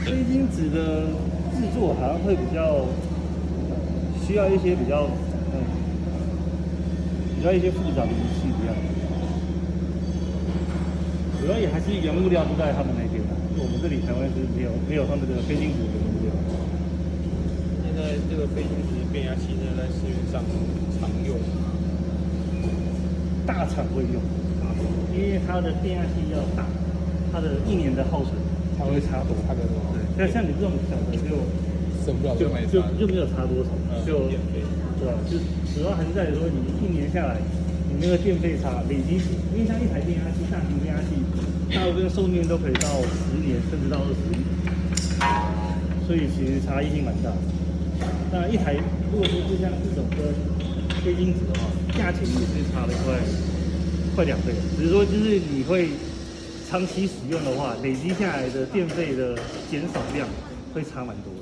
非晶子的制作好像会比较需要一些比较一些复杂的仪器这样。主要也还是原物料都在他们那边的，我们这里台湾是没有他们的非晶子的原物料。现在这个非晶子变压器真的在市面上常用，大厂会用，因为它的变压器要大，它的1年的耗损才会差多。对，像你这种小的就省不了就没就没有差多少，就对吧？就主要还是在于说你1年下来，你那个电费差累积起，因为像一台变压器，大型变压器，大部分寿命都可以到10年甚至到20年，所以其实差异性蛮大的。当然，一台如果说是像这种跟非晶子的话，价钱也是差了快2倍，只是说就是你会长期使用的话，累积下来的电费的减少量会差蛮多的。